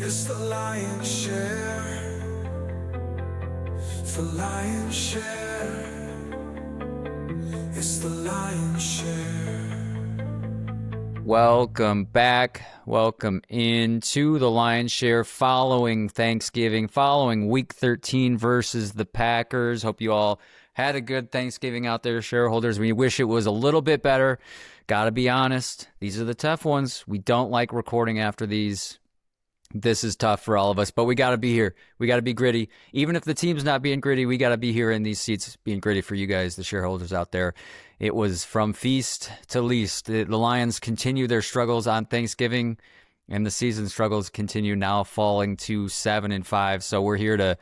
It's the lion's share. The lion's share. It's the lion's share. Welcome back. Welcome into the Lion's Share following Thanksgiving, following Week 13 versus the Packers. Hope you all had a good Thanksgiving out there, shareholders. We wish it was a little bit better. Gotta be honest, these are the tough ones. We don't like recording after these. This is tough for all of us, but we got to be here. We got to be gritty. Even if the team's not being gritty, we got to be here in these seats being gritty for you guys, the shareholders out there. It was from feast to least. The Lions continue their struggles on Thanksgiving, and the season struggles continue now, falling to 7-5. So we're here to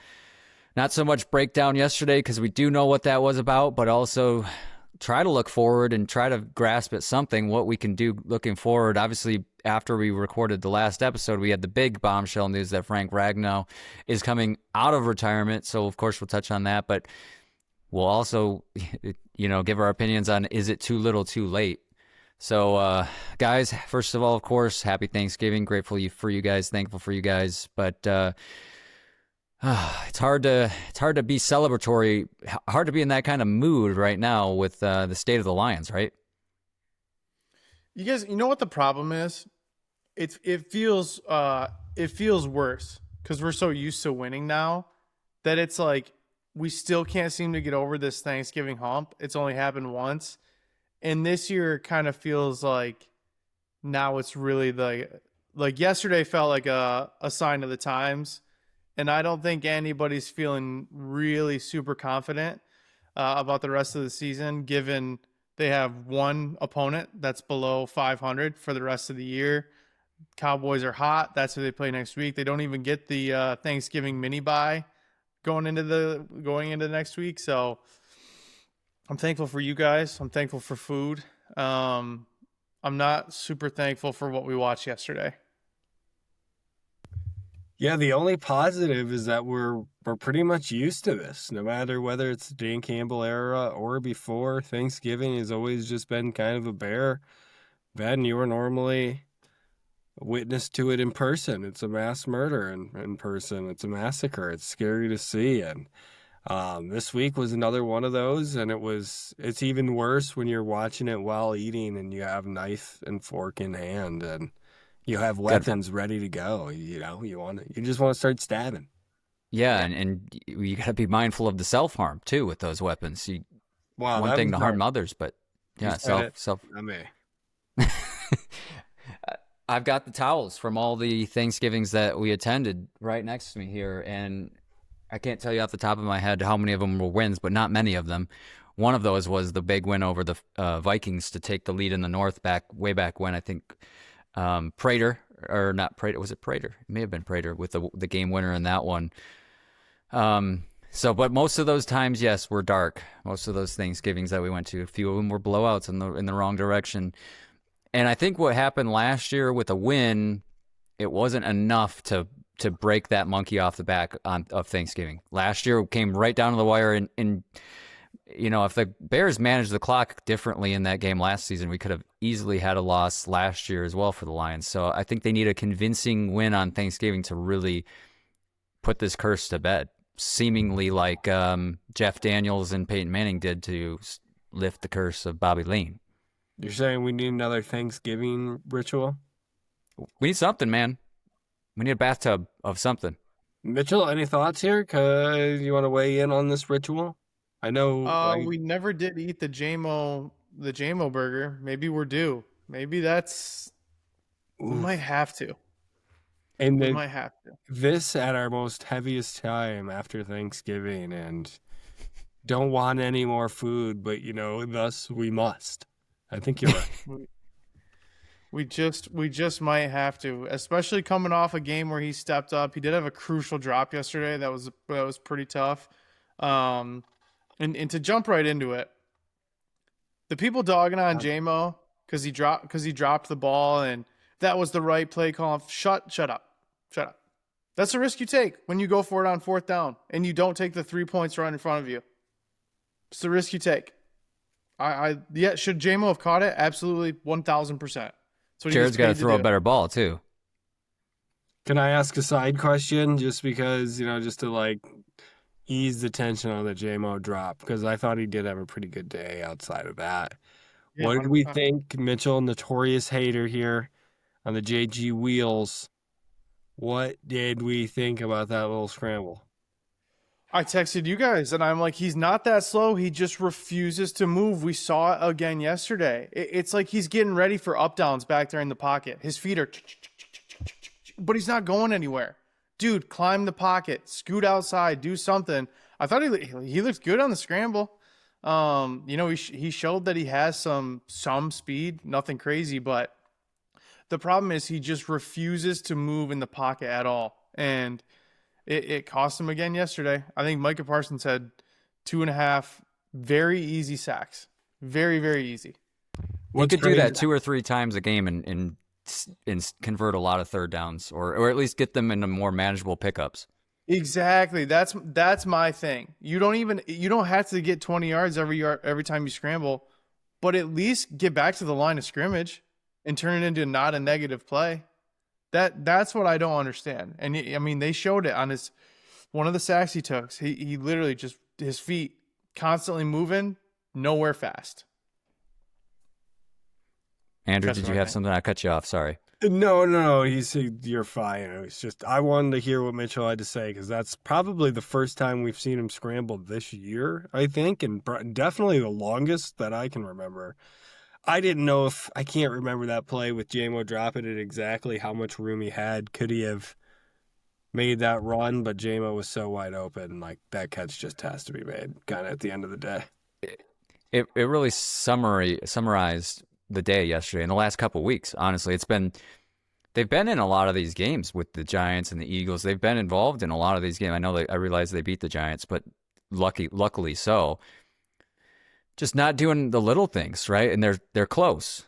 not so much break down yesterday because we do know what that was about, but also try to look forward and try to grasp at something, what we can do looking forward. Obviously, after we recorded the last episode, we had the big bombshell news that Frank Ragnow is coming out of retirement. So, of course, we'll touch on that. But we'll also, give our opinions on, is it too little too late? So, guys, first of all, of course, happy Thanksgiving. Grateful for you guys. Thankful for you guys. But it's hard to be celebratory. Hard to be in that kind of mood right now with the state of the Lions, right? You guys, you know what the problem is? It feels worse because we're so used to winning now that it's like we still can't seem to get over this Thanksgiving hump. It's only happened once, and this year kind of feels like now it's really like yesterday felt like a sign of the times, and I don't think anybody's feeling really super confident about the rest of the season, given they have one opponent that's below 500 for the rest of the year. Cowboys are hot. That's who they play next week. They don't even get the Thanksgiving mini bye going into next week. So I'm thankful for you guys. I'm thankful for food. I'm not super thankful for what we watched yesterday. Yeah, the only positive is that we're pretty much used to this. No matter whether it's the Dan Campbell era or before, Thanksgiving has always just been kind of a bear. Ben, you were normally a witness to it in person. It's a mass murder in person. It's a massacre. It's scary to see. And this week was another one of those, and it's even worse when you're watching it while eating and you have knife and fork in hand and you have weapons ready to go. You just want to start stabbing. Yeah, and you got to be mindful of the self-harm too with those weapons. One thing to harm others, but yeah, self. I may. I've got the towels from all the Thanksgivings that we attended right next to me here, and I can't tell you off the top of my head how many of them were wins, but not many of them. One of those was the big win over the Vikings to take the lead in the North way back when. I think Prater, or not Prater, was it Prater? It may have been Prater with the game winner in that one. But most of those times, yes, were dark. Most of those Thanksgivings that we went to, a few of them were blowouts in the wrong direction. And I think what happened last year with a win, it wasn't enough to break that monkey off the back of Thanksgiving. Last year came right down to the wire, and if the Bears managed the clock differently in that game last season, we could have easily had a loss last year as well for the Lions. So I think they need a convincing win on Thanksgiving to really put this curse to bed, seemingly like Jeff Daniels and Peyton Manning did to lift the curse of Bobby Lane. You're saying we need another Thanksgiving ritual? We need something, man. We need a bathtub of something. Mitchell, any thoughts here? You want to weigh in on this ritual? I know we never did eat the JMO burger. Maybe we're due. Maybe we might have to. And we might have to. This at our most heaviest time after Thanksgiving, and don't want any more food, but thus we must. I think you're right. We just might have to, especially coming off a game where he stepped up. He did have a crucial drop yesterday. That was pretty tough. And to jump right into it, the people dogging on JMO because he dropped the ball and that was the right play call. Shut up. That's a risk you take when you go for it on fourth down and you don't take the 3 points right in front of you. It's the risk you take. Should JMO have caught it? Absolutely, 1,000%. Jared's got to throw a better ball too. Can I ask a side question just because, just to like ease the tension on the JMO drop? Because I thought he did have a pretty good day outside of that. Yeah, What did we 100%. think, Mitchell, notorious hater here on the JG wheels? What did we think about that little scramble? I texted you guys and I'm like, he's not that slow. He just refuses to move. We saw it again yesterday. It's like he's getting ready for up downs back there in the pocket. His feet are, but he's not going anywhere. Dude, climb the pocket, scoot outside, do something. I thought he looked good on the scramble. He showed that he has some speed, nothing crazy, but the problem is he just refuses to move in the pocket at all. And it cost him again yesterday. I think Micah Parsons had 2.5 very easy sacks. Very, very easy. You could do that 2 or 3 times a game and convert a lot of third downs, or at least get them into more manageable pickups. Exactly. That's my thing. You don't have to get 20 yards every time you scramble, but at least get back to the line of scrimmage and turn it into not a negative play. That's what I don't understand. And I mean, they showed it on one of the sacks he took. He literally just his feet constantly moving, nowhere fast. Andrew, That's did you my have thing. something? I cut you off. Sorry. No. You're fine. It's just I wanted to hear what Mitchell had to say because that's probably the first time we've seen him scramble this year, I think, and definitely the longest that I can remember. I didn't know if I can't remember that play with JMO dropping it exactly how much room he had. Could he have made that run? But JMO was so wide open, like that catch just has to be made. Kind of at the end of the day. It really summarized the day yesterday and the last couple of weeks. Honestly, they've been in a lot of these games with the Giants and the Eagles. They've been involved in a lot of these games. I realize they beat the Giants, but luckily so. Just not doing the little things, right? And they're close.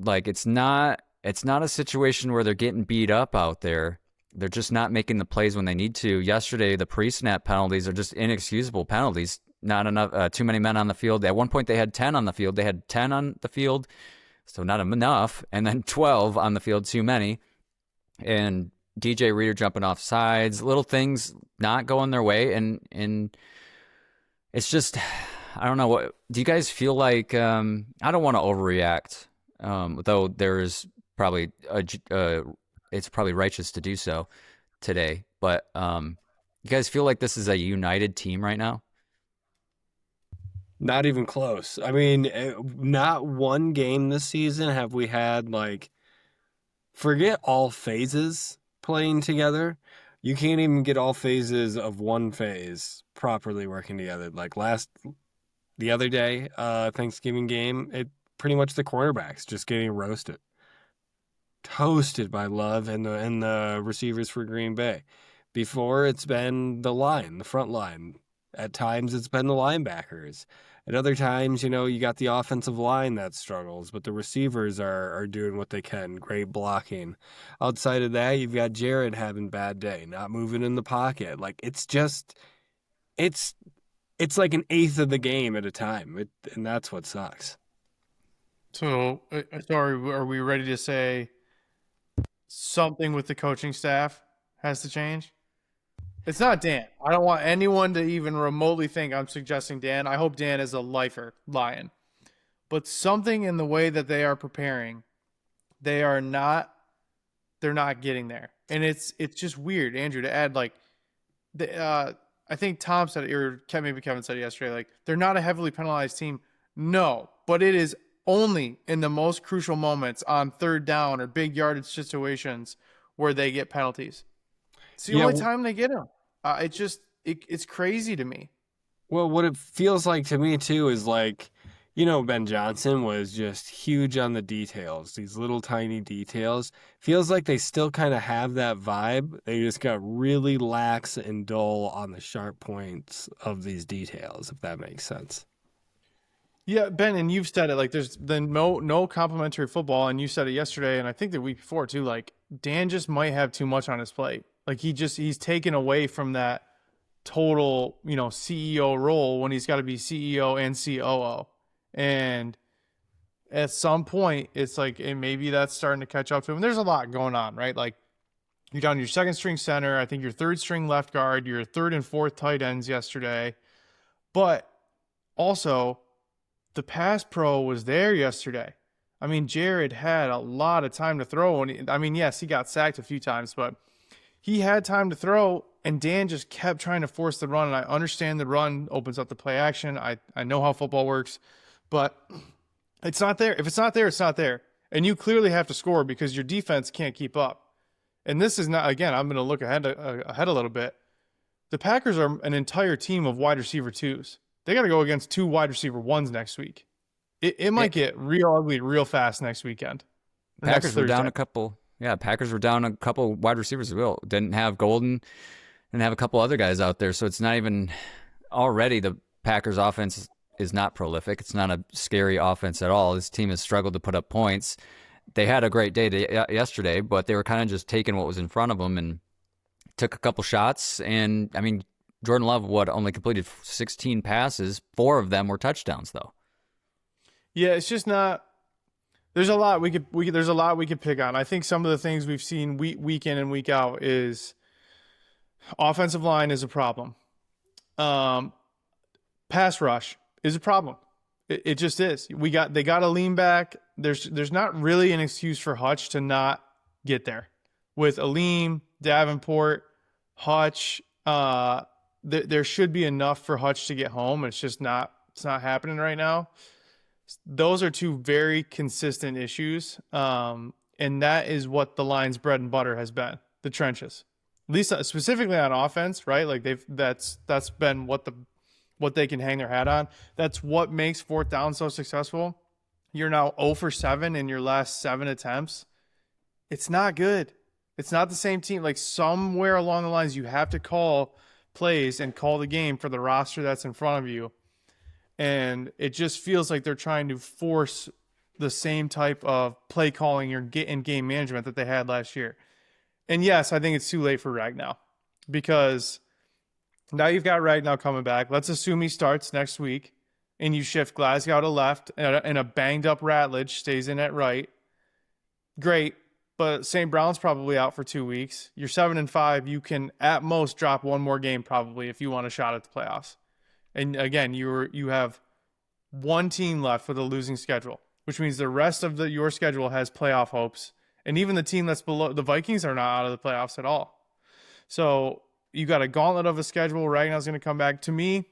Like it's not a situation where they're getting beat up out there. They're just not making the plays when they need to. Yesterday, the pre-snap penalties are just inexcusable penalties. Not enough, too many men on the field. At one point, they had 10 on the field. They had 10 on the field, so not enough. And then 12 on the field, too many. And DJ Reader jumping off sides, little things not going their way, and it's just. I don't know. What do you guys feel like? I don't want to overreact, though there's probably it's probably righteous to do so today. But you guys feel like this is a united team right now? Not even close. I mean, not one game this season have we had like forget all phases playing together. You can't even get all phases of one phase properly working together. Like the other day, Thanksgiving game, it pretty much the quarterbacks just getting toasted by Love and the receivers for Green Bay. Before it's been the front line. At times it's been the linebackers. At other times, you got the offensive line that struggles, but the receivers are doing what they can. Great blocking. Outside of that, you've got Jared having bad day, not moving in the pocket. Like it's like an eighth of the game at a time, and that's what sucks. So are we ready to say something with the coaching staff has to change? It's not Dan. I don't want anyone to even remotely think I'm suggesting Dan. I hope Dan is a lion. But something in the way that they are preparing, they're not getting there. And it's just weird, Andrew, to add like I think Tom said it, or maybe Kevin said it yesterday, like they're not a heavily penalized team. No, but it is only in the most crucial moments on third down or big yardage situations where they get penalties. It's the only time they get them. It's crazy to me. Well, what it feels like to me too is like, Ben Johnson was just huge on the details, these little tiny details. Feels like they still kind of have that vibe. They just got really lax and dull on the sharp points of these details, if that makes sense. Yeah, Ben, and you've said it, like there's no complimentary football, and you said it yesterday, and I think the week before too, like Dan just might have too much on his plate. Like he's taken away from that total, CEO role when he's got to be CEO and COO. And at some point, it's like maybe that's starting to catch up to him. There's a lot going on, right? Like You're down to your second string center. I think your third string left guard, your third and fourth tight ends yesterday. But also, the pass pro was there yesterday. I mean, Jared had a lot of time to throw. And I mean, yes, he got sacked a few times, but he had time to throw, and Dan just kept trying to force the run. And I understand the run opens up the play action. I know how football works, but it's not there. If it's not there, it's not there. And you clearly have to score because your defense can't keep up. And this is not, again, I'm going to look ahead a little bit. The Packers are an entire team of wide receiver twos. They got to go against 2 wide receiver ones next week. It might get real ugly real fast next weekend. Packers were down a couple. Yeah, Packers were down a couple wide receivers as well. Didn't have Golden and have a couple other guys out there. So it's not even already the Packers offense is not prolific. It's not a scary offense at all. This team has struggled to put up points. They had a great day yesterday, but they were kind of just taking what was in front of them and took a couple shots. And I mean, Jordan Love, only completed 16 passes. 4 of them were touchdowns, though. Yeah, it's just not. There's a lot there's a lot we could pick on. I think some of the things we've seen week in and week out is offensive line is a problem. Pass rush is a problem. It just is. They got to lean back. There's not really an excuse for Hutch to not get there. With Aleem, Davenport, Hutch, there should be enough for Hutch to get home. It's just not. It's not happening right now. Those are 2 very consistent issues, and that is what the line's bread and butter has been, the trenches. At least specifically on offense, right? Like that's been what they can hang their hat on. That's what makes 4th down so successful. You're now 0 for 7 in your last 7 attempts. It's not good. It's not the same team. Like somewhere along the lines, you have to call plays and call the game for the roster that's in front of you. And it just feels like they're trying to force the same type of play calling and game management that they had last year. And yes, I think it's too late for Ragnow because now you've got Ragnow coming back. Let's assume he starts next week and you shift Glasgow to left and a banged up Ratledge stays in at right. Great. But St. Brown's probably out for 2 weeks. You're 7-5. You can at most drop 1 more game probably if you want a shot at the playoffs. And again, you have 1 team left with a losing schedule, which means the rest of your schedule has playoff hopes. And even the team that's below, the Vikings, are not out of the playoffs at all. So you got a gauntlet of a schedule. Ragnow's going to come back. To me,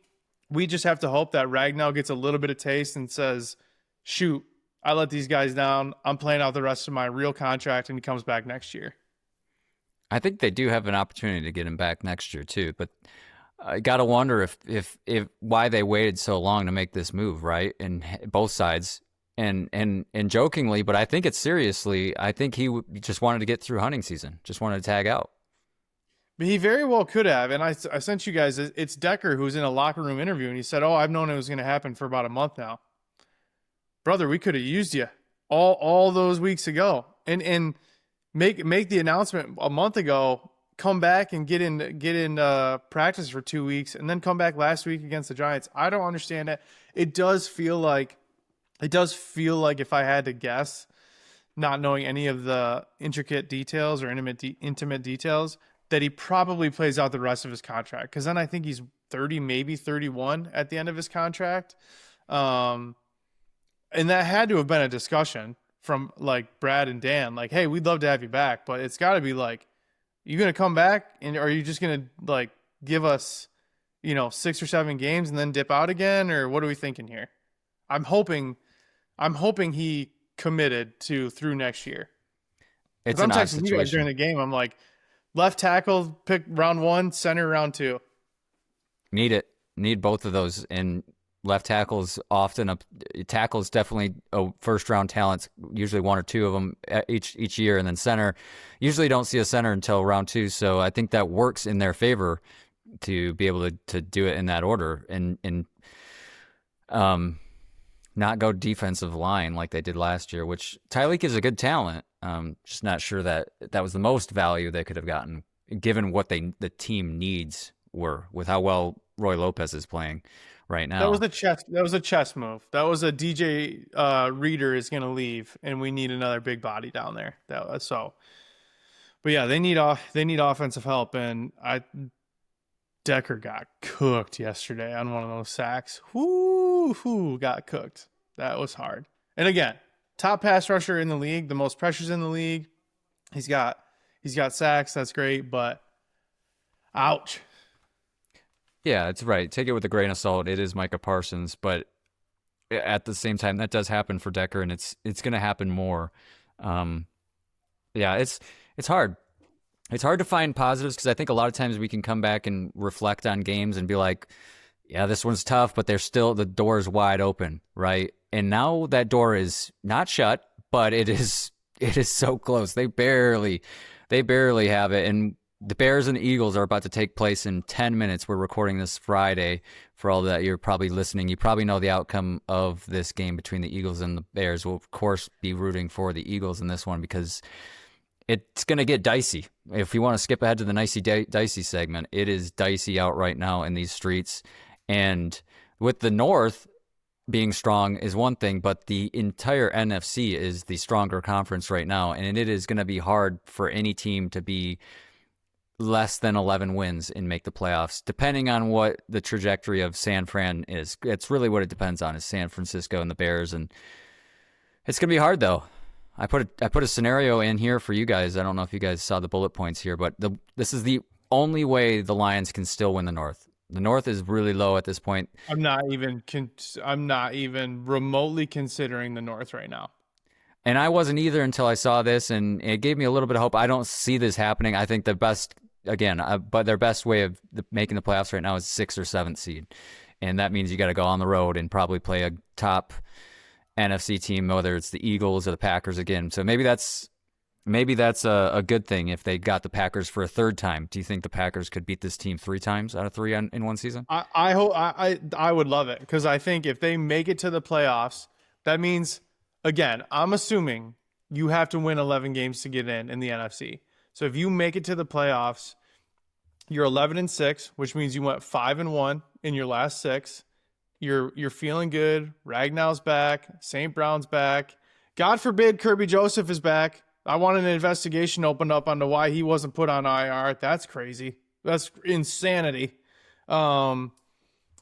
we just have to hope that Ragnow gets a little bit of taste and says, shoot, I let these guys down. I'm playing out the rest of my real contract, and he comes back next year. I think they do have an opportunity to get him back next year too, but I got to wonder if why they waited so long to make this move, right? And both sides, and jokingly, but I think it's seriously. I think he just wanted to get through hunting season, just wanted to tag out. But he very well could have. And I sent you guys. It's Decker who's in a locker room interview, and he said, "Oh, I've known it was going to happen for about a month now, brother. We could have used you all those weeks ago, and make the announcement a month ago." Come back and get in practice for 2 weeks and then come back last week against the Giants. I don't understand it. It does feel like if I had to guess, not knowing any of the intricate details or intimate details, that he probably plays out the rest of his contract. Because then I think he's 30, maybe 31 at the end of his contract. And that had to have been a discussion from like Brad and Dan, like, hey, we'd love to have you back, but it's got to be like, you going to come back, and are you just going to like give us, 6 or 7 games and then dip out again, or what are we thinking here? I'm hoping he committed to through next year. It's an odd situation. You guys during the game, I'm like, left tackle pick round 1, center round 2. Need both of those, and left tackles often tackles definitely a first round talent, usually 1 or 2 of them each year, and then center usually don't see a center until round 2. So I think that works in their favor to be able to do it in that order and not go defensive line like they did last year, which Tyreek is a good talent. Just not sure that was the most value they could have gotten given what the team needs were with how well Roy Lopez is playing right now. That was a chess move. That was a DJ Reader is going to leave, and we need another big body down there. But But yeah, they need offensive help, and Decker got cooked yesterday on one of those sacks. Whoo, got cooked. That was hard. And again, top pass rusher in the league, the most pressures in the league. He's got sacks. That's great, but ouch. Yeah, it's right. Take it with a grain of salt. It is Micah Parsons, but at the same time, that does happen for Decker, and it's going to happen more. Yeah, it's hard. It's hard to find positives because I think a lot of times we can come back and reflect on games and be like, yeah, this one's tough, but the door is wide open, right? And now that door is not shut, but it is so close. They barely have it. And the Bears and the Eagles are about to take place in 10 minutes. We're recording this Friday. For all that you're probably listening, you probably know the outcome of this game between the Eagles and the Bears. We'll, of course, be rooting for the Eagles in this one because it's going to get dicey. If you want to skip ahead to the dicey segment, it is dicey out right now in these streets. And with the North being strong is one thing, but the entire NFC is the stronger conference right now. And it is going to be hard for any team to be less than 11 wins and make the playoffs, depending on what the trajectory of San Fran is. It's really what it depends on is San Francisco and the Bears. And it's going to be hard, though. I put a scenario in here for you guys. I don't know if you guys saw the bullet points here, but this is the only way the Lions can still win the North. The North is really low at this point. I'm not even remotely considering the North right now. And I wasn't either until I saw this, and it gave me a little bit of hope. I don't see this happening. I think their best way of making the playoffs right now is 6th or 7th seed, and that means you got to go on the road and probably play a top NFC team, whether it's the Eagles or the Packers again. So maybe that's a good thing if they got the Packers for a third time. Do you think the Packers could beat this team 3 times out of 3 in one season? I hope I would love it because I think if they make it to the playoffs, that means, again, I'm assuming you have to win 11 games to get in the NFC. So if you make it to the playoffs, you're 11-6, which means you went 5-1 in your last 6. You're feeling good. Ragnow's back. St. Brown's back. God forbid Kirby Joseph is back. I want an investigation opened up onto why he wasn't put on IR. That's crazy. That's insanity. I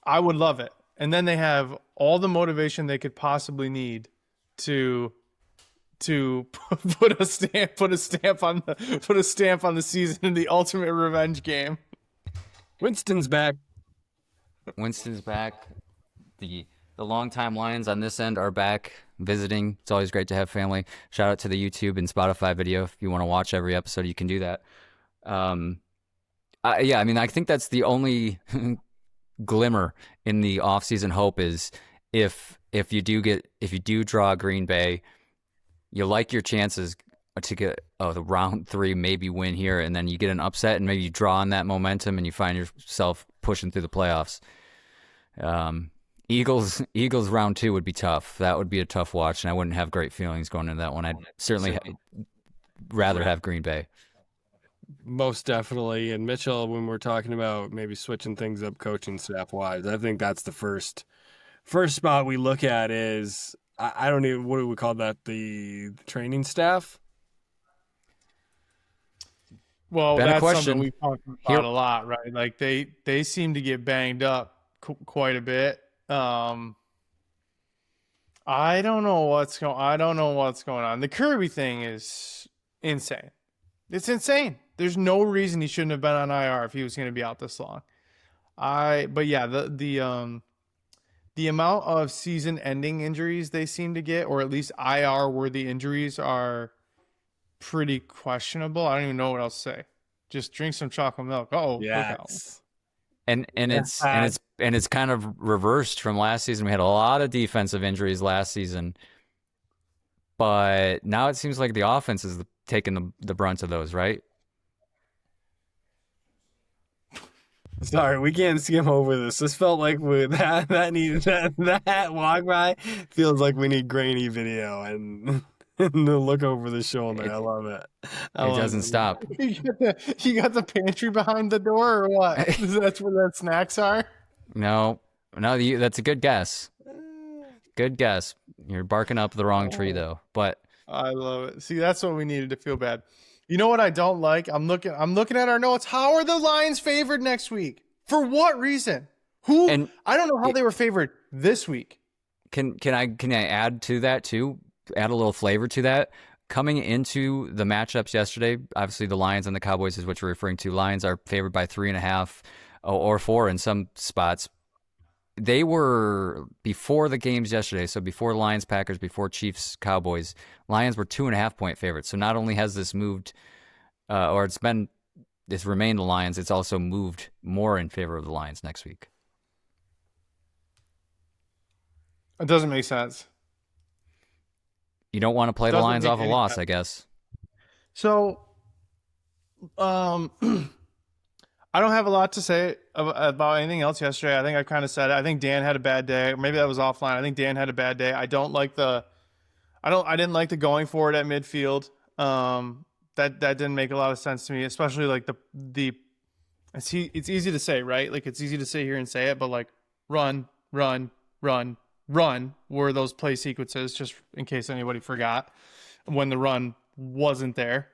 would love it. And then they have all the motivation they could possibly need to put a stamp on the season in the ultimate revenge game. Winston's back. The longtime Lions on this end are back visiting. It's always great to have family. Shout out to the YouTube and Spotify video. If you want to watch every episode, you can do that. I think that's the only glimmer in the offseason hope is if you do draw Green Bay, you like your chances to get the round 3, maybe win here, and then you get an upset and maybe you draw on that momentum and you find yourself pushing through the playoffs. Eagles round 2 would be tough. That would be a tough watch, and I wouldn't have great feelings going into that one. I'd certainly rather have Green Bay. Most definitely. And Mitchell, when we're talking about maybe switching things up coaching staff wise, I think that's the first spot we look at is, I don't even, what do we call that? The training staff? Well, Been a that's question. something we've talked about a lot, right? Like they seem to get banged up quite a bit. I don't know what's going on. The Kirby thing is insane. It's insane. There's no reason he shouldn't have been on IR if he was going to be out this long. But yeah, the amount of season-ending injuries they seem to get, or at least IR-worthy injuries, are pretty questionable. I don't even know what else to say. Just drink some chocolate milk. Oh, yeah. And it's kind of reversed from last season. We had a lot of defensive injuries last season, but now it seems like the offense is taking the brunt of those, right? Sorry, we can't skim over this. This felt like that walk by feels like we need grainy video and the look over the shoulder. I love it. It doesn't stop. You got the pantry behind the door, or what? That's where the snacks are? No, that's a good guess. Good guess. You're barking up the wrong tree, though. But I love it. See, that's what we needed to feel bad. You know what I don't like? I'm looking at our notes. How are the Lions favored next week? For what reason? Who? And I don't know how they were favored this week. can I add to that too? Add a little flavor to that. Coming into the matchups yesterday, obviously the Lions and the Cowboys is what you're referring to. Lions are favored by 3.5 or 4 in some spots. They were before the games yesterday, so before Lions, Packers, before Chiefs, Cowboys. Lions were 2.5-point favorites. So not only has this moved, or it's remained the Lions, it's also moved more in favor of the Lions next week. It doesn't make sense. You don't want to play the Doesn't Lions make off a any loss, sense. I guess. So, I don't have a lot to say about anything else yesterday. I think I kind of said it. I think Dan had a bad day. Maybe that was offline. I think Dan had a bad day. I didn't like the going for it at midfield. That didn't make a lot of sense to me, especially like it's easy to say, right? Like it's easy to sit here and say it, but like run, run, run, run were those play sequences, just in case anybody forgot when the run wasn't there.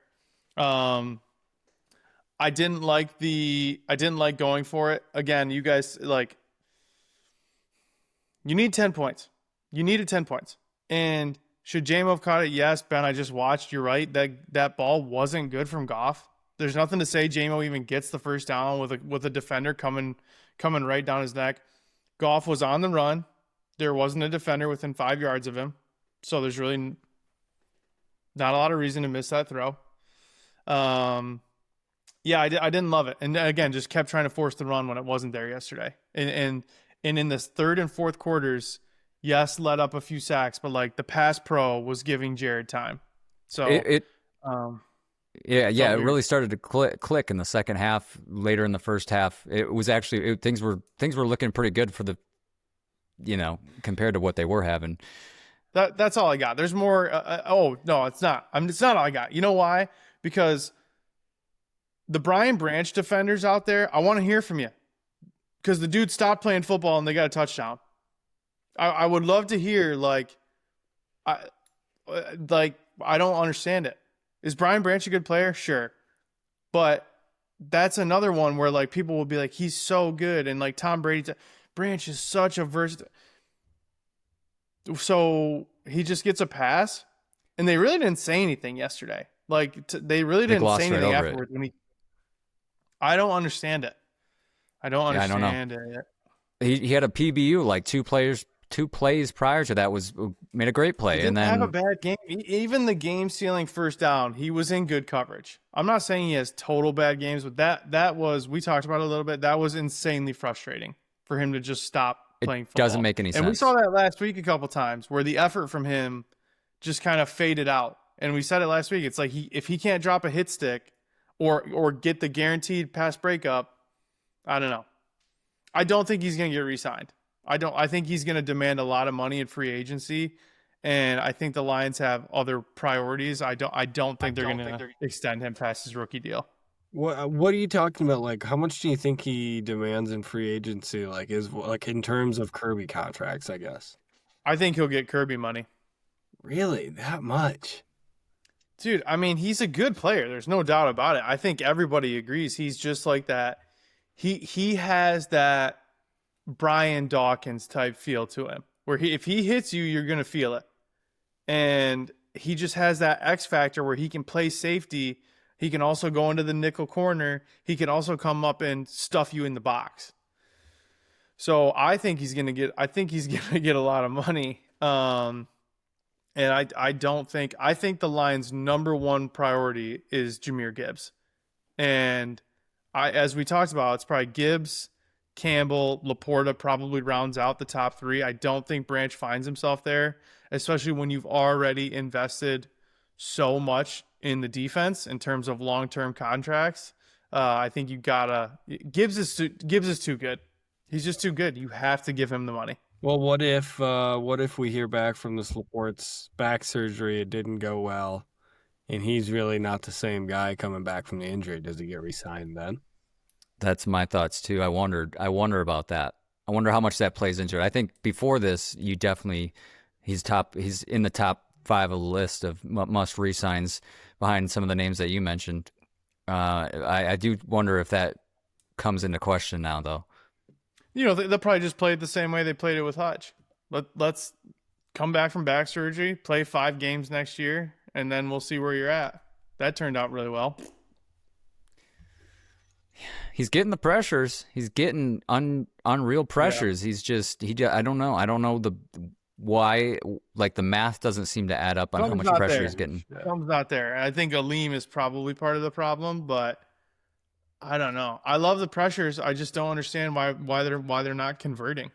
I didn't like going for it. Again, you guys you need 10 points. You needed 10 points. And should JMO have caught it? Yes, Ben, I just watched. You're right. That ball wasn't good from Goff. There's nothing to say JMO even gets the first down with a defender coming right down his neck. Goff was on the run. There wasn't a defender within 5 yards of him. So there's really not a lot of reason to miss that throw. Yeah, I didn't love it. And again, just kept trying to force the run when it wasn't there yesterday. And in this third and fourth quarters, yes, let up a few sacks, but like the pass pro was giving Jared time. So it weird. really started to click in the second half. Later in the first half, it was actually things were looking pretty good for the, compared to what they were having. That's all I got. There's more. Oh no, it's not. It's not all I got. You know why? Because the Brian Branch defenders out there, I want to hear from you, because the dude stopped playing football and they got a touchdown. I would love to hear I don't understand it. Is Brian Branch a good player? Sure, but that's another one where like people will be like, he's so good, and like Tom Brady, Branch is such a versatile. So he just gets a pass, and they really didn't say anything yesterday. Like they really didn't say anything afterwards. I don't understand it. I don't understand it. He had a PBU like two plays prior to that made a great play, He didn't and then have a bad game. Even the game sealing first down, he was in good coverage. I'm not saying he has total bad games, but that was, we talked about it a little bit. That was insanely frustrating for him to just stop playing football. Doesn't make any sense. And we saw that last week a couple times where the effort from him just kind of faded out. And we said it last week. It's like if he can't drop a hit stick or get the guaranteed pass breakup, I don't know. I don't think he's going to get re-signed. I think he's going to demand a lot of money in free agency, and I think the Lions have other priorities. I don't think they're going to extend him past his rookie deal. What are you talking about? Like, how much do you think he demands in free agency? Like, in terms of Kirby contracts, I guess. I think he'll get Kirby money. Really, that much? Dude, I mean, he's a good player. There's no doubt about it. I think everybody agrees. He's just like that. He has that Brian Dawkins type feel to him, where if he hits you, you're going to feel it. And he just has that X factor where he can play safety. He can also go into the nickel corner. He can also come up and stuff you in the box. So I think he's going to get a lot of money. And I think the Lions' number one priority is Jahmyr Gibbs. And as we talked about, it's probably Gibbs, Campbell, Laporta probably rounds out the top three. I don't think Branch finds himself there, especially when you've already invested so much in the defense in terms of long-term contracts. I think Gibbs is too good. He's just too good. You have to give him the money. Well, what if we hear back from this Laporte's back surgery? It didn't go well, and he's really not the same guy coming back from the injury. Does he get re-signed then? That's my thoughts too. I wonder about that. I wonder how much that plays into it. I think before this, he's in the top 5 of the list of must re-signs behind some of the names that you mentioned. I do wonder if that comes into question now, though. You know, they'll probably just play it the same way they played it with Hutch. Let's come back from back surgery, play 5 games next year, and then we'll see where you're at. That turned out really well. He's getting the pressures. He's getting unreal pressures. Yeah. I don't know. I don't know why. Like the math doesn't seem to add up on how much pressure he's getting. Something's not there. I think Aleem is probably part of the problem, but I don't know. I love the pressures. I just don't understand why they're not converting.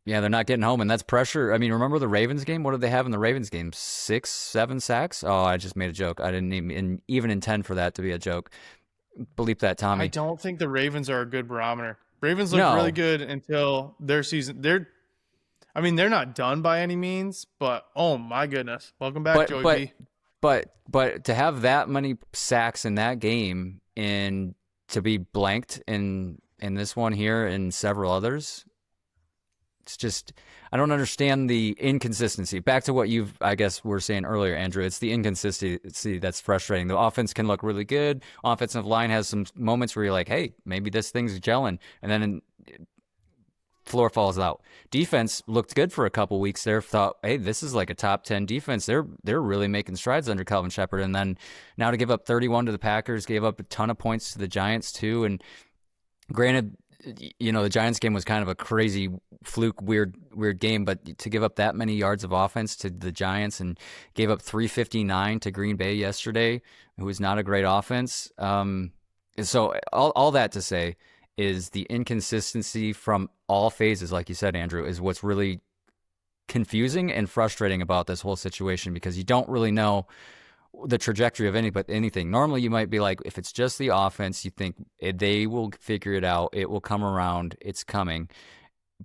Yeah, they're not getting home, and that's pressure. I mean, remember the Ravens game? What did they have in the Ravens game? 6, 7 sacks? Oh, I just made a joke. I didn't even intend for that to be a joke. Bleep that, Tommy. I don't think the Ravens are a good barometer. Ravens look really good until their season. They're not done by any means, but oh my goodness. Welcome back, Joey B. But to have that many sacks in that game and to be blanked in this one here and several others, it's just, I don't understand the inconsistency. Back to what I guess were saying earlier, Andrew. It's the inconsistency that's frustrating. The offense can look really good. Offensive line has some moments where you're like, hey, maybe this thing's gelling. And then floor falls out. Defense looked good for a couple weeks there. Thought, hey, this is like a top 10 defense. They're really making strides under Calvin Shepard. And then now to give up 31 to the Packers, gave up a ton of points to the Giants too. And granted, you know, the Giants game was kind of a crazy fluke, weird game, but to give up that many yards of offense to the Giants and gave up 359 to Green Bay yesterday, who was not a great offense. So all that to say is the inconsistency from all phases, like you said, Andrew, is what's really confusing and frustrating about this whole situation, because you don't really know the trajectory of anything. Normally you might be like, if it's just the offense, you think they will figure it out, it will come around, it's coming.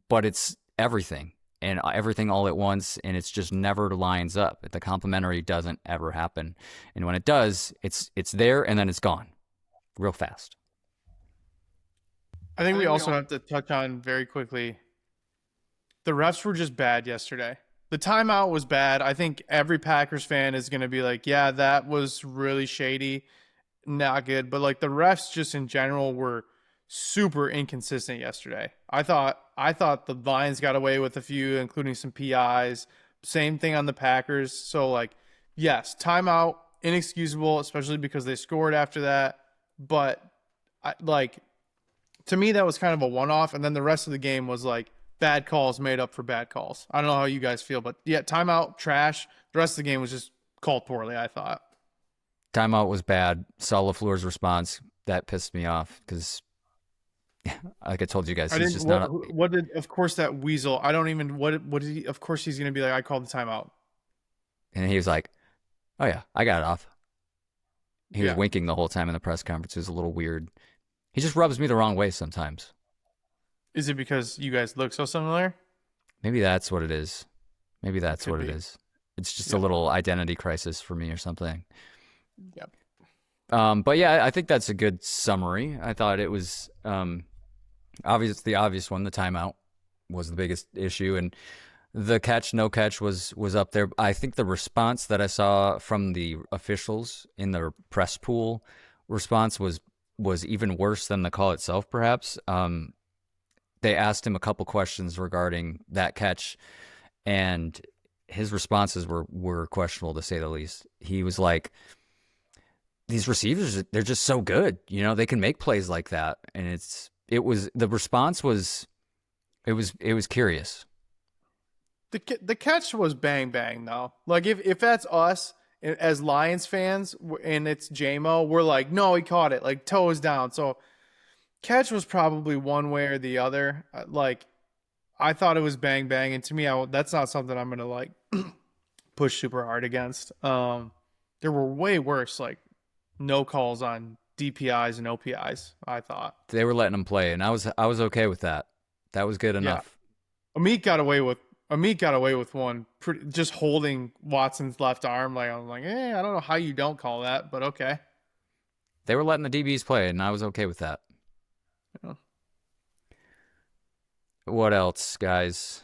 But it's everything and everything all at once, and it's just never lines up. The complementary doesn't ever happen, and when it does, it's there and then it's gone real fast. I think we also have to touch on very quickly, the refs were just bad yesterday. The timeout was bad. I think every Packers fan is going to be like, yeah, that was really shady, not good. But like the refs just in general were super inconsistent yesterday. I thought the Lions got away with a few, including some PIs. Same thing on the Packers. So like, yes, timeout, inexcusable, especially because they scored after that. But to me, that was kind of a one-off. And then the rest of the game was like, bad calls made up for bad calls. I don't know how you guys feel, but yeah, timeout, trash. The rest of the game was just called poorly, I thought. Timeout was bad. Saw LaFleur's response. That pissed me off because, like I told you guys, he's just not. What did, of course, that weasel, I don't even, what did he, of course he's going to be like, I called the timeout. And he was like, oh yeah, I got it off. He was winking the whole time in the press conference. It was a little weird. He just rubs me the wrong way sometimes. Is it because you guys look so similar? Maybe that's what it is. Maybe that's what it is. It's just a little identity crisis for me or something. Yep. But yeah, I think that's a good summary. I thought it was the obvious one. The timeout was the biggest issue, and the catch, no catch was up there. I think the response that I saw from the officials in the press pool response was even worse than the call itself, perhaps. They asked him a couple questions regarding that catch, and his responses were questionable, to say the least. He was like, these receivers, they're just so good. You know, they can make plays like that. And the response was curious. The catch was bang, bang, though. Like, if that's us as Lions fans and it's J-Mo, we're like, no, he caught it. Like, toe is down. So, catch was probably one way or the other. Like, I thought it was bang, bang. And to me, that's not something I'm going to, like, push super hard against. There were way worse, like, no calls on DPIs and OPIs, I thought. They were letting him play, and I was okay with that. That was good enough. Yeah. Amit got away with one, just holding Watson's left arm. Like, I was like, I don't know how you don't call that, but okay. They were letting the DBs play, and I was okay with that. Yeah. What else, guys?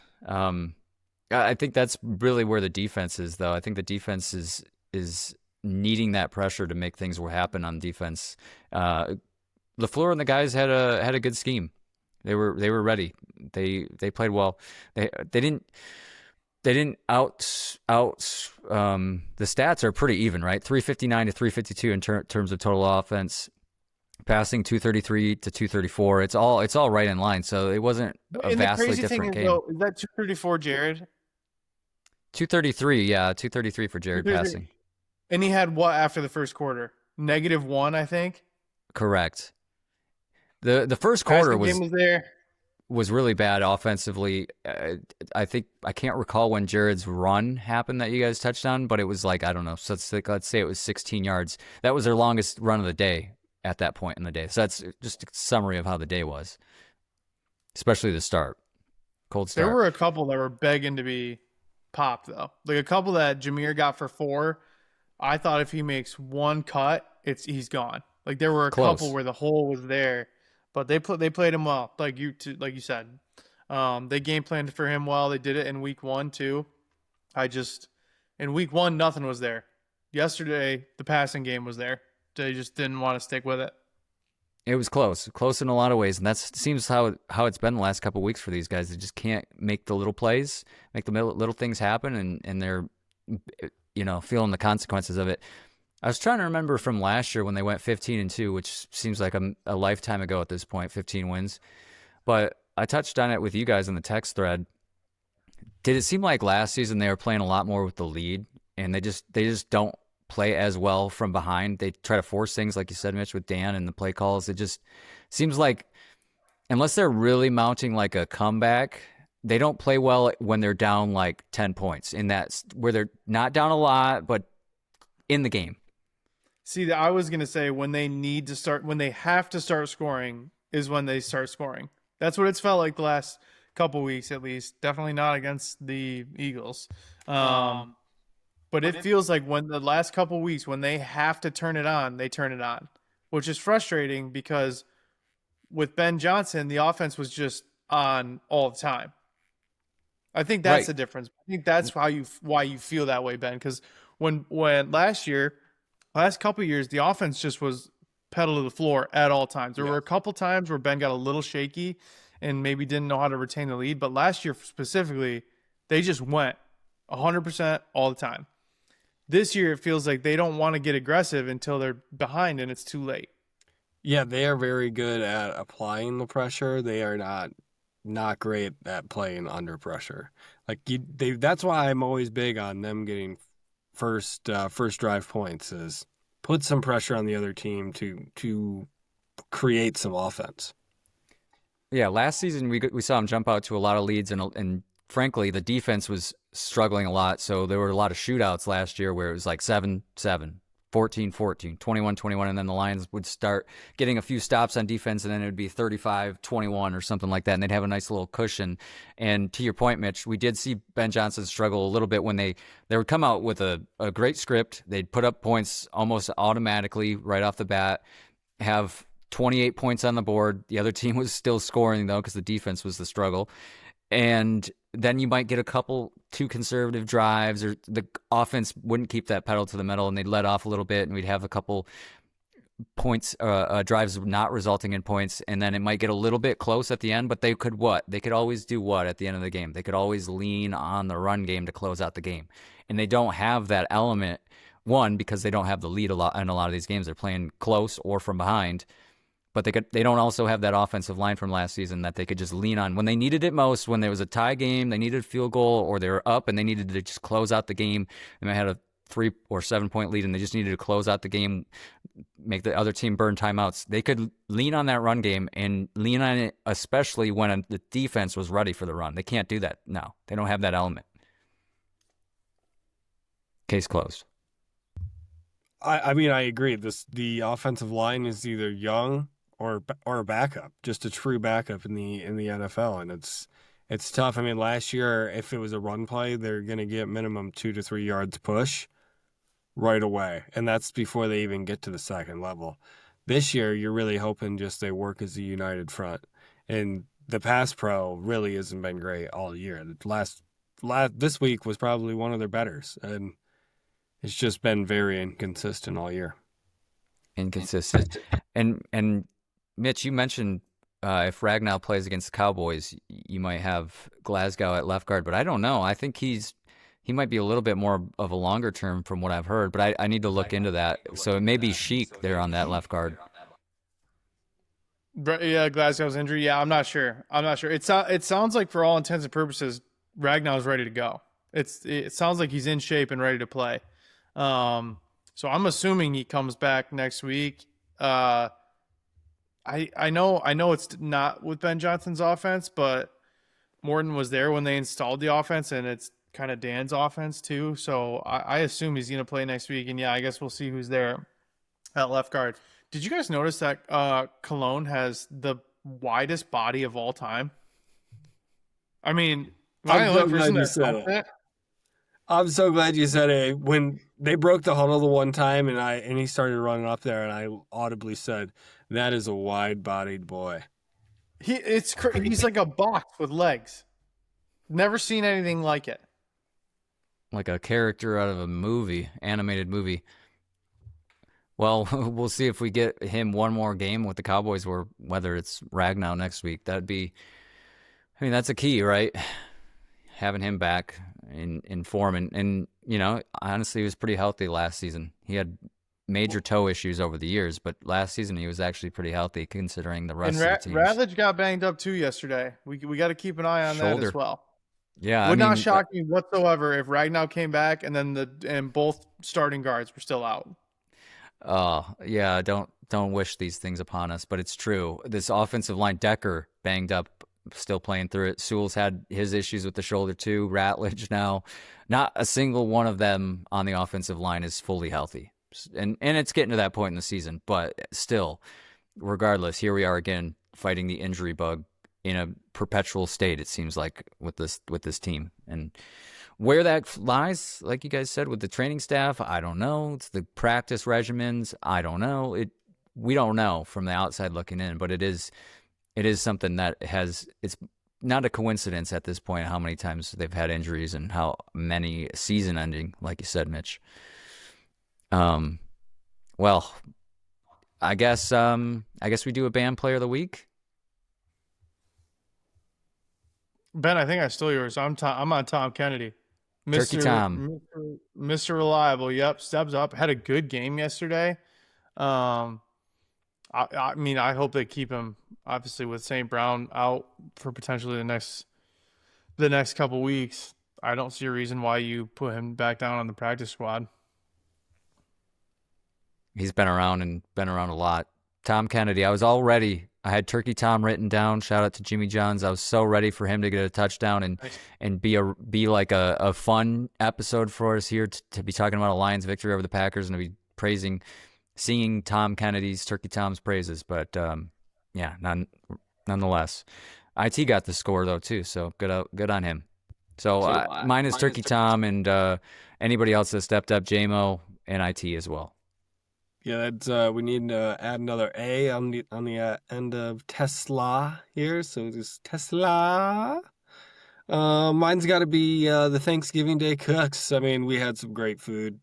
I think that's really where the defense is, though. I think the defense is needing that pressure to make things happen on defense. LaFleur and the guys had a good scheme. They were ready. They played well. They didn't the stats are pretty even, right? 359 to 352 in terms of total offense. Passing 233 to 234. It's all right in line. So it wasn't a And the vastly crazy thing different is, game. though, is that 234 Jared? 233, yeah, 233 for Jared 233. passing. And he had what after the first quarter? -1, I think. Correct. The first quarter Passing game was there. was really bad offensively. I can't recall when Jared's run happened that you guys touched on, but it was like, I don't know. So let's say it was 16 yards. That was their longest run of the day at that point in the day. So that's just a summary of how the day was, especially the start. Cold start. There were a couple that were begging to be popped, though. Like a couple that Jameer got for 4. I thought if he makes one cut, he's gone. Like there were a Close. couple where the hole was there, but they played him well. Like you said, they game planned for him well. They did it in week 1 too. In week 1 nothing was there. Yesterday the passing game was there. They just didn't want to stick with it. It was close in a lot of ways, and that seems how it's been the last couple of weeks for these guys. They just can't make the little plays, make the little things happen, and they're feeling the consequences of it. I was trying to remember from last year when they went 15-2, which seems like a lifetime ago at this point, 15 wins. But I touched on it with you guys in the text thread. Did it seem like last season they were playing a lot more with the lead, and they just don't play as well from behind? They try to force things, like you said, Mitch, with Dan and the play calls. It just seems like unless they're really mounting like a comeback, they don't play well when they're down like 10 points in that where they're not down a lot, but in the game. See, I was going to say when they have to start scoring is when they start scoring. That's what it's felt like the last couple weeks, at least. Definitely not against the Eagles. But it feels like when the last couple weeks, when they have to turn it on, they turn it on, which is frustrating because with Ben Johnson, the offense was just on all the time. I think that's Right. the difference. I think that's why you feel that way, Ben, because when last couple of years, the offense just was pedal to the floor at all times. There were a couple times where Ben got a little shaky and maybe didn't know how to retain the lead, but last year specifically, they just went 100% all the time. This year, it feels like they don't want to get aggressive until they're behind and it's too late. Yeah, they are very good at applying the pressure. They are not great at playing under pressure. Like that's why I'm always big on them getting first drive points, is put some pressure on the other team to create some offense. Yeah, last season we saw them jump out to a lot of leads, and frankly, the defense was struggling a lot. So there were a lot of shootouts last year where it was like 7-7, 14-14, 21-21, and then the Lions would start getting a few stops on defense, and then it would be 35-21 or something like that, and they'd have a nice little cushion. And to your point, Mitch, we did see Ben Johnson struggle a little bit when they would come out with a great script. They'd put up points almost automatically right off the bat, have 28 points on the board. The other team was still scoring, though, because the defense was the struggle. And then you might get a couple too conservative drives, or the offense wouldn't keep that pedal to the metal and they'd let off a little bit, and we'd have a couple points, drives not resulting in points, and then it might get a little bit close at the end, but they could always do what at the end of the game? They could always lean on the run game to close out the game. And they don't have that element, one, because they don't have the lead a lot in a lot of these games. They're playing close or from behind. But they don't also have that offensive line from last season that they could just lean on when they needed it most. When there was a tie game, they needed a field goal, or they were up and they needed to just close out the game. And they had a 3 or 7 point lead, and they just needed to close out the game, make the other team burn timeouts. They could lean on that run game and lean on it, especially when the defense was ready for the run. They can't do that now. They don't have that element. Case closed. I mean, I agree. The offensive line is either young or a backup, just a true backup in the NFL, and it's tough. I mean, last year, if it was a run play, they're going to get minimum 2 to 3 yards push right away, and that's before they even get to the second level. This year, you're really hoping just they work as a united front, and the pass pro really hasn't been great all year. The last this week was probably one of their betters, and it's just been very inconsistent all year. Inconsistent. And Mitch, you mentioned if Ragnow plays against the Cowboys, you might have Glasgow at left guard, but I don't know. I think he might be a little bit more of a longer term from what I've heard, but I need to look into that. So it may be Sheik there on that left guard. Yeah, Glasgow's injury. Yeah, I'm not sure. It sounds like for all intents and purposes, Ragnow's ready to go. It sounds like he's in shape and ready to play. So I'm assuming he comes back next week. I know it's not with Ben Johnson's offense, but Morton was there when they installed the offense, and it's kind of Dan's offense too. So I assume he's going to play next week. And yeah, I guess we'll see who's there at left guard. Did you guys notice that Cologne has the widest body of all time? I mean, I'm so glad you said it. When they broke the huddle the one time and he started running up there, and I audibly said, "That is a wide-bodied boy." He's like a box with legs. Never seen anything like it. Like a character out of a animated movie. Well, we'll see if we get him one more game with the Cowboys, or whether it's Ragnow next week. That's a key, right? Having him back in form. And honestly, he was pretty healthy last season. He had major toe issues over the years, but last season he was actually pretty healthy considering the rest of the team. Radlich got banged up too yesterday. We got to keep an eye on that as well. Yeah, would not shock me whatsoever if Ragnow came back and both starting guards were still out. Yeah, don't wish these things upon us, but it's true. This offensive line, Decker banged up, still playing through it. Sewell's had his issues with the shoulder too. Ratledge now, not a single one of them on the offensive line is fully healthy, and it's getting to that point in the season. But still, regardless, here we are again fighting the injury bug in a perpetual state. It seems like with this team, and where that lies, like you guys said, with the training staff, I don't know. It's the practice regimens, I don't know. We don't know from the outside looking in, but it is something that it's not a coincidence at this point how many times they've had injuries and how many season ending, like you said, Mitch. Well, I guess we do a band player of the week. Ben, I think I stole yours. I'm on Tom Kennedy. Turkey Tom. Mr. Reliable. Yep. Steps up. Had a good game yesterday. I mean, I hope they keep him, obviously, with St. Brown out for potentially the next couple weeks. I don't see a reason why you put him back down on the practice squad. He's been around a lot. Tom Kennedy, I had Turkey Tom written down. Shout out to Jimmy Johns. I was so ready for him to get a touchdown and be like a fun episode for us here to be talking about a Lions victory over the Packers and to be singing Tom Kennedy's Turkey Tom's praises. But nonetheless, IT got the score though too. So good on him. So mine is Turkey Tom and anybody else that stepped up, JMO and IT as well. Yeah, that's we need to add another A on the end of Tesla here. So just Tesla. Mine's got to be the Thanksgiving Day cooks. I mean, we had some great food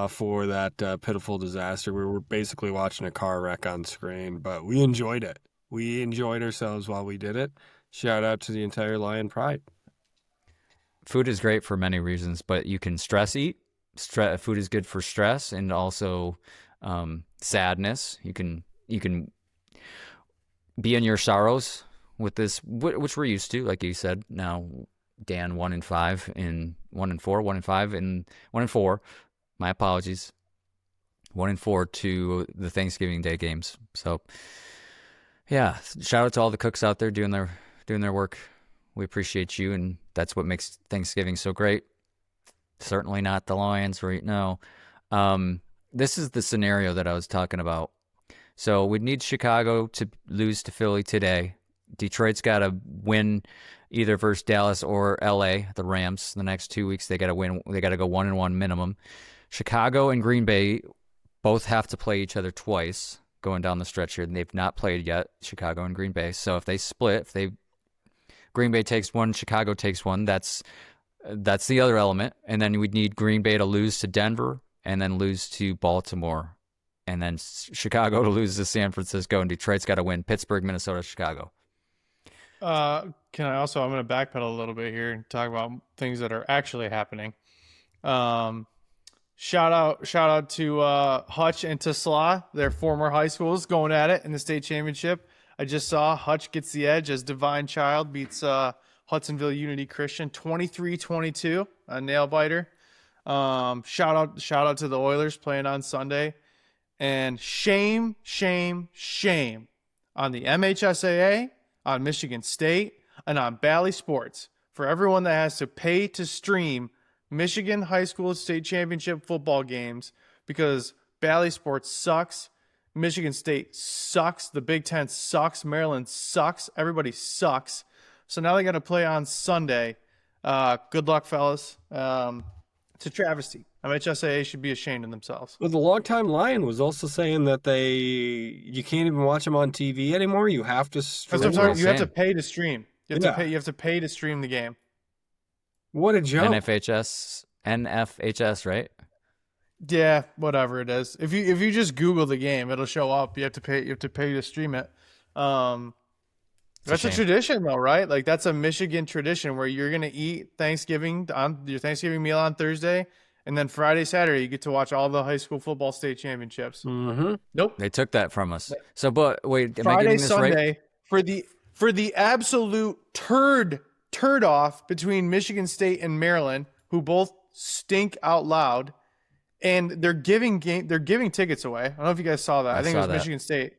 for that pitiful disaster. We were basically watching a car wreck on screen, but we enjoyed it. We enjoyed ourselves while we did it. Shout out to the entire Lion Pride. Food is great for many reasons, but you can stress eat. Food is good for stress and also sadness. You can be in your sorrows with this, which we're used to, like you said. Now, Dan 1-5 in 1-4, 1-5 and 1-4. My apologies. 1-4 to the Thanksgiving Day games. So, yeah, shout out to all the cooks out there doing their work. We appreciate you, and that's what makes Thanksgiving so great. Certainly not the Lions right now. This is the scenario that I was talking about. So we'd need Chicago to lose to Philly today. Detroit's got to win either versus Dallas or LA, the Rams. The next 2 weeks, they got to win. They got to go 1-1 minimum. Chicago and Green Bay both have to play each other twice going down the stretch here. And they've not played yet, Chicago and Green Bay. So if they split, if they Green Bay takes one, Chicago takes one. That's the other element. And then we'd need Green Bay to lose to Denver and then lose to Baltimore. And then Chicago to lose to San Francisco, and Detroit's got to win Pittsburgh, Minnesota, Chicago. I'm going to backpedal a little bit here and talk about things that are actually happening. Shout out to Hutch and Tesla, their former high schools, going at it in the state championship. I just saw Hutch gets the edge as Divine Child beats Hudsonville Unity Christian 23-22, a nail biter. Shout out to the Oilers playing on Sunday. And shame on the MHSAA, on Michigan State, and on Bally Sports for everyone that has to pay to stream Michigan high school state championship football games because Bally Sports sucks. Michigan State sucks. The Big Ten sucks. Maryland sucks. Everybody sucks. So now they got to play on Sunday. Good luck, fellas. It's a travesty. MHSAA should be ashamed of themselves. Well, the longtime Lion was also saying that you can't even watch them on TV anymore. You have to stream. That's what I'm talking. You have to pay to stream. You have to pay to stream the game. What a joke. NFHS, right? Yeah, whatever it is. If you just Google the game, it'll show up. You have to pay to stream it. That's a tradition though, right? Like that's a Michigan tradition where you're gonna eat Thanksgiving on your Thanksgiving meal on Thursday, and then Friday, Saturday you get to watch all the high school football state championships. Mm-hmm. Nope, they took that from us. So, but wait, am Friday, I getting this Sunday right? for the absolute turd off between Michigan State and Maryland, who both stink out loud, and they're giving tickets away. I don't know if you guys saw that. I think it was Michigan State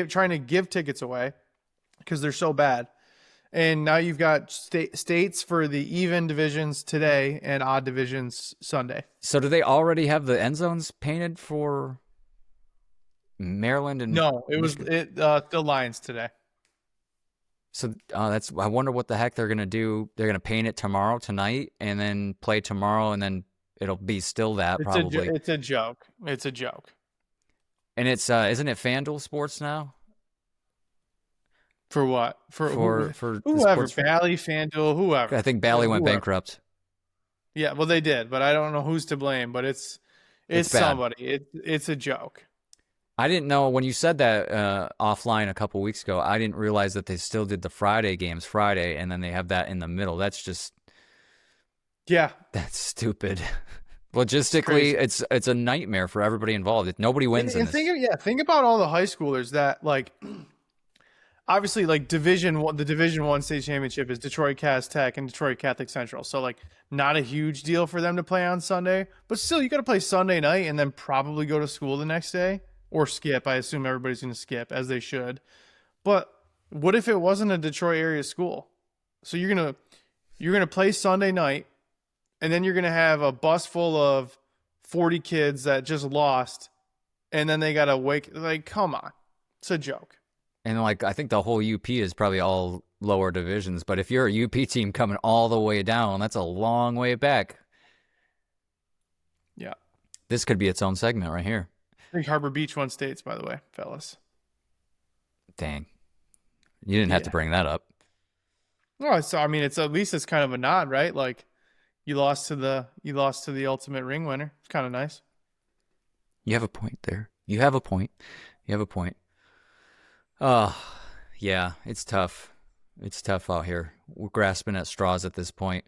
trying to give tickets away because they're so bad. And now you've got states for the even divisions today and odd divisions Sunday. So do they already have the end zones painted for Maryland and No, it Michigan? Was the Lions today. So I wonder what the heck they're going to do. They're going to paint it tonight, and then play tomorrow, and then it'll be still that probably. It's a joke. It's a joke. And it's isn't it FanDuel Sports now? For what? For whoever, Bally, FanDuel, whoever. I think Bally went bankrupt. Yeah, well they did, but I don't know who's to blame. But it's somebody. It's a joke. I didn't know when you said that offline a couple weeks ago. I didn't realize that they still did the Friday games Friday, and then they have that in the middle. That's just that's stupid. Logistically, it's a nightmare for everybody involved. Nobody wins in this. Think about all the high schoolers that like. Obviously, like the Division I state championship is Detroit Cass Tech and Detroit Catholic Central. So, like, not a huge deal for them to play on Sunday. But still, you got to play Sunday night and then probably go to school the next day or skip. I assume everybody's going to skip, as they should. But what if it wasn't a Detroit area school? So you're gonna play Sunday night, and then you're gonna have a bus full of 40 kids that just lost, and then they got to wake. Like, come on, it's a joke. And like I think the whole UP is probably all lower divisions, but if you're a UP team coming all the way down, that's a long way back. Yeah. This could be its own segment right here. I think Harbor Beach won states, by the way, fellas. Dang. You didn't have to bring that up. No, so I mean it's at least it's kind of a nod, right? Like you lost to the ultimate ring winner. It's kind of nice. You have a point there. You have a point. Oh, yeah, it's tough. It's tough out here. We're grasping at straws at this point.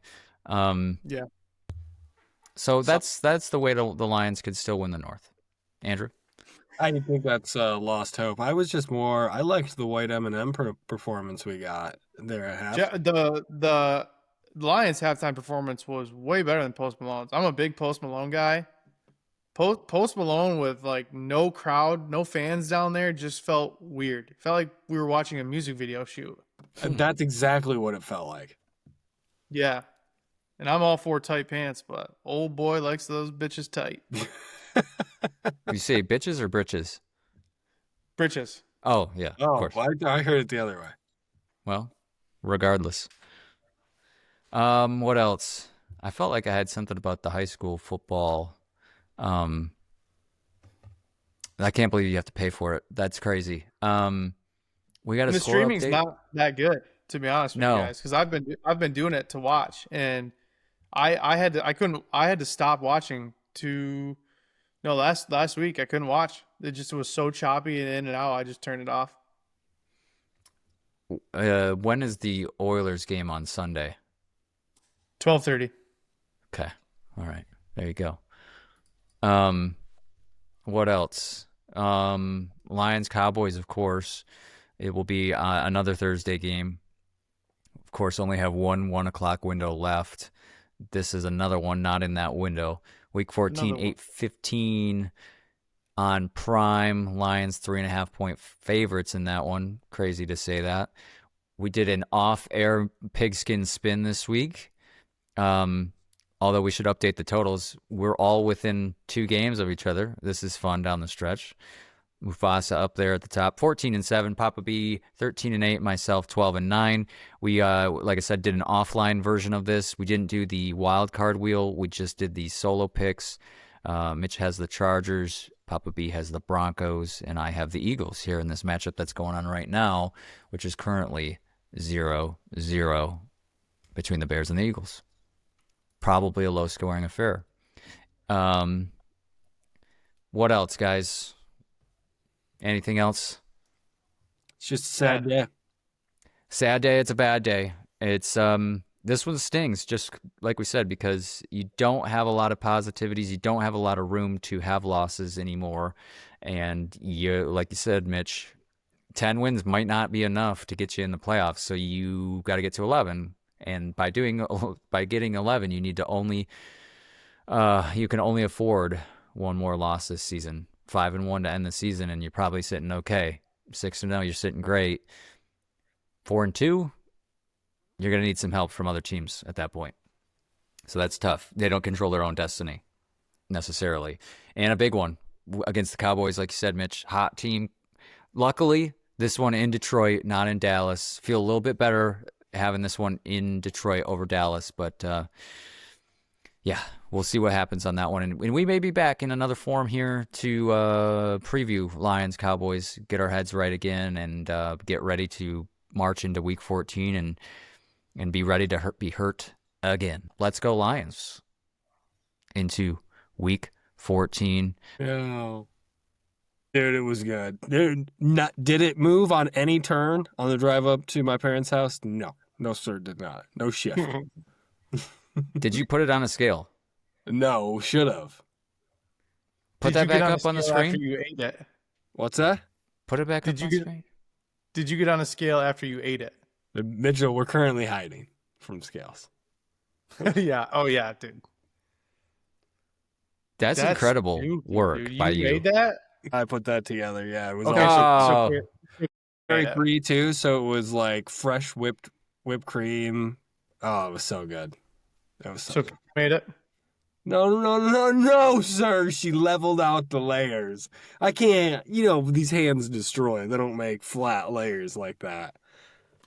Yeah. So that's the way the Lions could still win the North. Andrew? I think that's lost hope. I liked the White M&M performance we got there at half. The Lions halftime performance was way better than Post Malone's. I'm a big Post Malone guy. Post Malone with like no crowd, no fans down there just felt weird. It felt like we were watching a music video shoot. That's exactly what it felt like. Yeah. And I'm all for tight pants, but old boy likes those bitches tight. You say bitches or britches? Britches. Oh, yeah. Oh, of course. I heard it the other way. Well, regardless. What else? I felt like I had something about the high school football. I can't believe you have to pay for it. That's crazy. We got a the score streaming's update. not that good. to be honest with No. you guys, because I've been doing it to watch, and I had to stop watching to no last week I couldn't watch. It just was so choppy and in and out. I just turned it off. When is the Oilers game on Sunday? 12:30. Okay. All right. There you go. What else? Lions, Cowboys, of course. It will be another Thursday game. Of course, only have one 1 o'clock window left. This is another one not in that window. Week 14, 8:15 on Prime. Lions 3.5-point favorites in that one. Crazy to say that. We did an off-air pigskin spin this week. Although we should update the totals. We're all within 2 games of each other. This is fun down the stretch. Mufasa up there at the top, 14-7. Papa B, 13-8. Myself, 12-9. We, like I said, did an offline version of this. We didn't do the wild card wheel. We just did the solo picks. Mitch has the Chargers. Papa B has the Broncos, and I have the Eagles here in this matchup that's going on right now, which is currently 0-0 between the Bears and the Eagles. Probably a low-scoring affair. What else, guys? Anything else? It's just a sad day. Sad day. It's a bad day. It's this one stings, just like we said, because you don't have a lot of positivities. You don't have a lot of room to have losses anymore, and like you said, Mitch, 10 wins might not be enough to get you in the playoffs. So you got to get to 11. And by getting 11, you need to you can only afford one more loss this season. 5-1 to end the season, and you're probably sitting okay. 6-0, you're sitting great. 4-2, you're gonna need some help from other teams at that point. So that's tough. They don't control their own destiny necessarily. And a big one against the Cowboys, like you said, Mitch, hot team. Luckily, this one in Detroit, not in Dallas. Feel a little bit better having this one in Detroit over Dallas, but yeah, we'll see what happens on that one. And we may be back in another form here to preview Lions, Cowboys, get our heads right again, and get ready to march into Week 14 and be ready to be hurt again. Let's go Lions into Week 14. Oh. Dude, it was good. Dude, did it move on any turn on the drive up to my parents' house? No. No, sir, did not. No shift. Did you put it on a scale? No, should have. Put that back up on the screen. After you ate it? What's that? Put it back up on the screen. Did you get on a scale after you ate it? Mitchell, we're currently hiding from scales. Yeah. Oh, yeah, dude. That's incredible stupid, work dude. by you. You made that? I put that together. Yeah, it was Okay, all so free too. So it was like fresh whipped cream. Oh, it was so good. It was so good. Made it? No, sir. She leveled out the layers. I can't. These hands destroy. They don't make flat layers like that.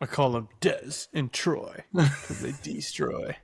I call them Des and Troy because they destroy.